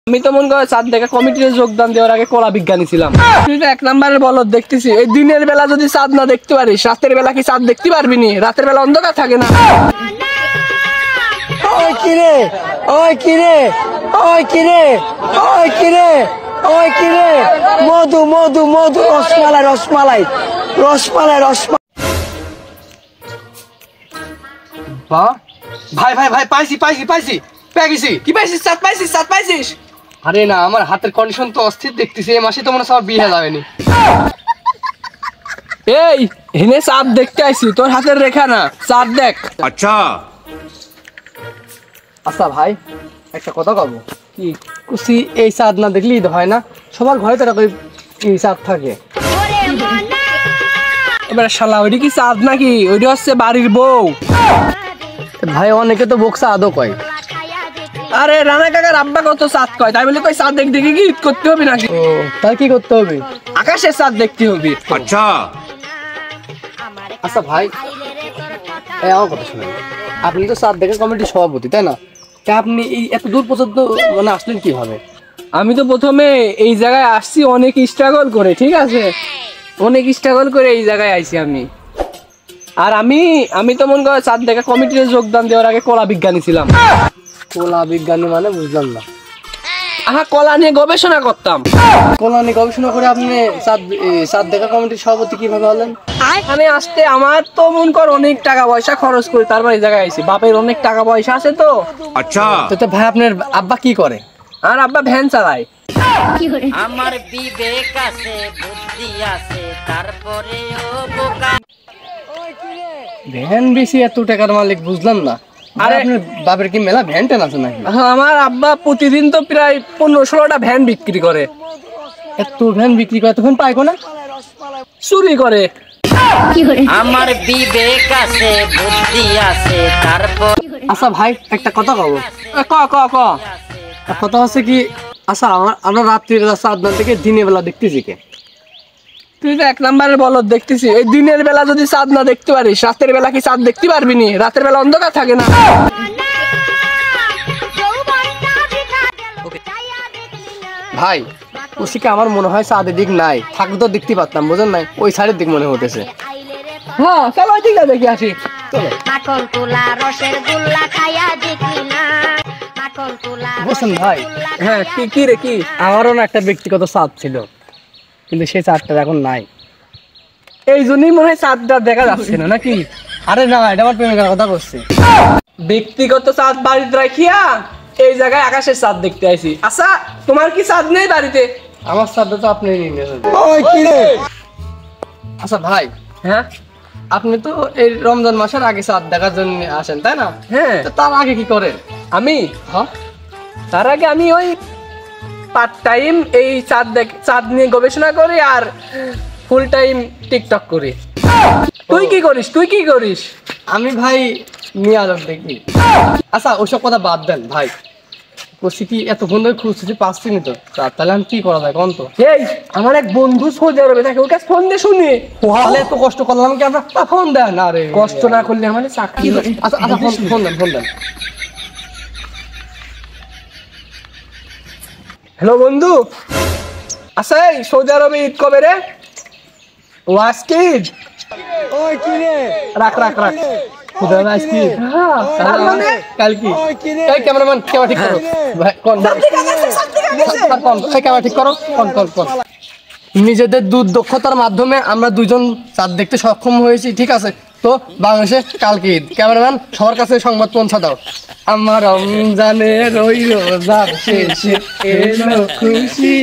আমি তো মনে করি চাঁদ দেখা কমিটিতে যোগদান দেওয়ার আগে কলা বিজ্ঞানী ছিলাম। তুই তো 1 নম্বরের বলদ দেখতেছি। এই দিনের বেলা যদি চাঁদ না দেখতে পারিস, রাতের বেলা কি চাঁদ দেখতে পারবি নি? রাতের বেলা অন্ধকার থাকে না। ওই কিরে ওই কিরে ওই কিরে ওই কিরে ওই কিরে মধু মধু মধু রসমালাই রসমালাই রসমালাই রসমালাই। ভাই ভাই ভাই পাইছি পাইছি পাইছি পেয়ে গেছি। কি পাইছিস? চাঁদ পাইছিস? চাঁদ পাইছিস? আরে না, আমার হাতের কন্ডিশন তো অস্থির দেখতেছি। এই মাসে তো মনে হয় বিয়ে যাবেনি। এই হিনে চাঁদ দেখতে আইছি, তোর হাতের রেখা না, চাঁদ দেখ। अच्छा আচ্ছা ভাই, একটা কথা কব কি, কুসি এই চাঁদ না দেখলি ঈদ হয় না? সবার ঘরে তো এরকম এই চাঁদ থাকে। এবার শালা ওইটা কি চাঁদ নাকি? ওইটা হচ্ছে বাড়ির বউ। ভাই অনেকে তো বকসা আদৌ কয়। আরে রানা কাকার আব্বা কত চাঁদ কয়, তাই বলে কই চাঁদ দেখে কি ঈদ করতে হবে নাকি? ও তাই কি করতে হবে? আকাশের চাঁদ দেখতে হবে। अच्छा আচ্ছা ভাই, এই আমার কথা শুনুন। আপনি তো চাঁদ দেখা কমিটির সভাপতি, তাই না? তা আপনি এই এত দূর পর্যন্ত মানে আসলেন কিভাবে? আমি তো প্রথমে এই জায়গায় আসছি অনেক স্ট্রাগল করে, ঠিক আছে? অনেক স্ট্রাগল করে এই জায়গায় আইছি আমি। আর আমি তো মনে করি চাঁদ দেখা কমিটিতে যোগদান দেওয়ার আগে কলা বিজ্ঞানী ছিলাম। কলা বিজ্ঞানী মানে বুঝলাম না। কলা নিয়ে গবেষণা করতাম। কলা নিয়ে গবেষণা করে আপনি চাঁদ দেখা কমিটির সভাপতি কিভাবে হলেন? এখানে আসতে আমার তো মন কর অনেক টাকা পয়সা খরচ করে তারপর এই জায়গায় আইছি। বাপের অনেক টাকা পয়সা আছে তো। अच्छा তো ভাই আপনার আব্বা কি করে? আর আব্বা ভ্যান চালায়। আমার বিবেক আছে, বুদ্ধি আছে, তারপরেও বোকা। ভ্যান বেশি এত টাকার মালিক বুঝলাম না। আরে আপনার বাপের কি মেলা ভ্যান ট্যান আছে নাকি? আমার আব্বা প্রতিদিন তো প্রায় 15-16টা ভ্যান বিক্রি করে। এত ভ্যান বিক্রি করে তখন পায় কোনা? চুরি করে। আমার বিবেক আছে, বুদ্ধি আছে, তারপর আচ্ছা ভাই, একটা কথা কব। ক ক ক কথা হচ্ছে কি, আচ্ছা আমরা রাত্রির চাঁদ না থেকে দিনের বেলা দেখতেছি কে? তুই তো 1 নম্বরের বলদ দেখতেছি। এই দিনের বেলা যদি চাঁদ না দেখতে পারিস, রাতের বেলা কি চাঁদ দেখতে পারবি নি? রাতের বেলা অন্ধকার থাকে না। ভাই ওদিকে আমার মনে হয় চাঁদের দিক নাই, থাকলে তো দেখতে পারতাম, বুঝেন নাই? ওই সাইডের দিক মনে হতেছে। হ্যাঁ চলো ওই দিকটা দেখি আসি। মাখন তোলা রসের গোল্লা খাইয়া দেখি না। মাখন তোলা বুঝছেন ভাই? হ্যাঁ কি রে কি, আমারও না একটা ব্যক্তিগত চাঁদ ছিল, কিন্তু সেই চাঁদটা এখন নাই। এই জন্যই মনে হয় চাঁদটা দেখা যাচ্ছে না নাকি? আরে না, এটা আমার প্রেমিকার কথা বলছি। ব্যক্তিগত চাঁদ বাড়িতে রাখিয়া এই জায়গায় আকাশের চাঁদ দেখতে আইছি। আচ্ছা তোমার কি চাঁদ নেই বাড়িতে? আমার চাঁদটা তো আপনি নিয়ে নিয়েছেন। ওই কিরে আচ্ছা ভাই, হ্যাঁ আপনি তো এই রমজান মাসের আগে চাঁদ দেখার জন্য আসেন, তাই না? হ্যাঁ। তার আগে কি করেন? আমি তার আগে আমি ওই পার্ট টাইম এই চাঁদ নিয়ে গবেষণা করি আর ফুল টাইম টিকটক করি। তুই কি করিস? তুই কি করিস? আমি ভাই নিয়ে আলোক দেখি। আচ্ছা ওসব কথা বাদ দেন ভাই, বলছি কি এতক্ষণ ধরে খুঁজছি পাচ্ছি না তো, তাহলে আমি কি করা যায় কোন তো? এই আমার এক বন্ধু সৌদি আরবে থাকে, ওর কাছে ফোন দিয়ে শুনি। তাহলে এত কষ্ট করলাম কি আমরা? ফোন দেন না রে, কষ্ট না করলে আমাদের চাকরি। আচ্ছা আচ্ছা ফোন দেন ফোন দেন। হ্যালো বন্ধু, আচ্ছা এই সৌদি আরবে ঈদ কবে রে? ও আজকে ঈদ? ওই কিরে রাখ রাখ রাখ। আজকে কাল কি? এই ক্যামেরাম্যান ক্যামেরা ঠিক করো ভাই, কোন ক্যামেরা ঠিক করো, কোন নিজেদের দক্ষতার মাধ্যমে আমরা দুজন চাঁদ দেখতে সক্ষম হয়েছি, ঠিক আছে? তো বাংলাদেশে কালকে ঈদ। ক্যামেরাম্যান সবার কাছে সংবাদ পৌঁছা দাও। আমার রমজানের ওই রোজার শেষে এলো খুশি।